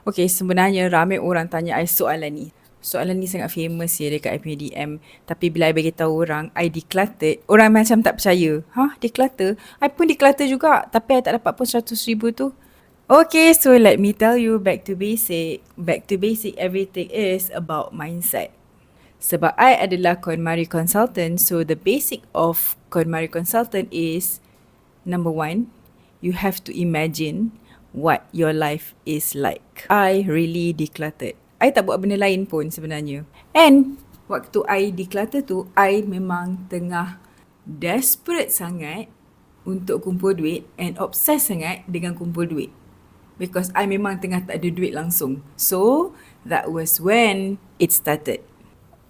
Okay, sebenarnya ramai orang tanya I soalan ni. Soalan ni sangat famous ya dekat I punya DM. Tapi bila I bagi tahu orang, I decluttered, orang macam tak percaya. Hah, declutter? I pun declutter juga. Tapi I tak dapat pun 100,000 tu. Okay, so let me tell you back to basic. Back to basic, everything is about mindset. Sebab I adalah KonMari consultant, so the basic of KonMari consultant is number one, you have to imagine what your life is like. I really decluttered. I tak buat benda lain pun sebenarnya. And waktu I declutter tu, I memang tengah desperate sangat untuk kumpul duit and obsessed sangat dengan kumpul duit. Because I memang tengah tak ada duit langsung. So, that was when it started.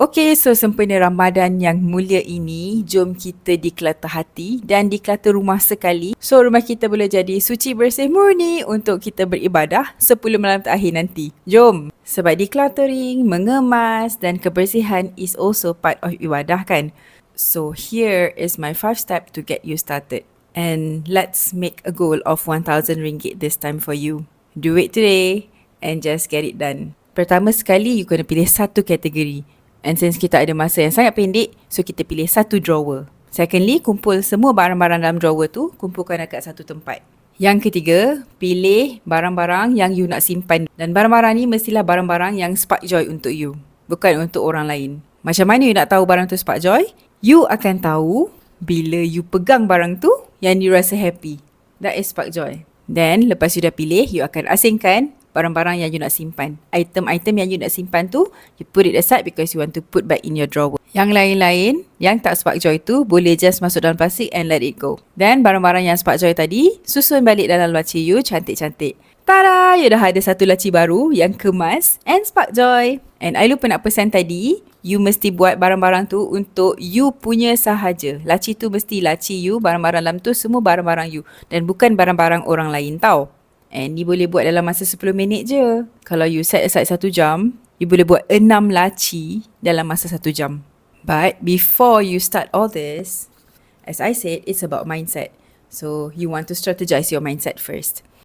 Okay, so sempena Ramadan yang mulia ini, jom kita declutter hati dan declutter rumah sekali. So, rumah kita boleh jadi suci bersih murni untuk kita beribadah 10 malam terakhir nanti. Jom! Sebab decluttering, mengemas dan kebersihan is also part of ibadah kan? So, here is my 5 step to get you started. And let's make a goal of 1,000 ringgit this time for you. Do it today and just get it done. Pertama sekali, you kena pilih satu kategori. And since kita ada masa yang sangat pendek, so kita pilih satu drawer. Secondly, kumpul semua barang-barang dalam drawer tu, kumpulkan dekat satu tempat. Yang ketiga, pilih barang-barang yang you nak simpan. Dan barang-barang ni mestilah barang-barang yang spark joy untuk you, bukan untuk orang lain. Macam mana you nak tahu barang tu spark joy? You akan tahu bila you pegang barang tu yang you rasa happy. That is spark joy. Then, lepas you dah pilih, you akan asingkan barang-barang yang you nak simpan. Item-item yang you nak simpan tu, you put it aside because you want to put back in your drawer. Yang lain-lain, yang tak spark joy tu, boleh just masuk dalam plastik and let it go. Dan barang-barang yang spark joy tadi, susun balik dalam laci you cantik-cantik. Tada! You dah ada satu laci baru yang kemas and spark joy. And I lupa nak pesan tadi, you mesti buat barang-barang tu untuk you punya sahaja. Laci tu mesti laci you, barang-barang dalam tu semua barang-barang you. Dan bukan barang-barang orang lain tau. And ni boleh buat dalam masa 10 minit je. Kalau you set aside 1 jam, you boleh buat 6 laci dalam masa 1 jam. But before you start all this, as I said, it's about mindset. So you want to strategize your mindset first.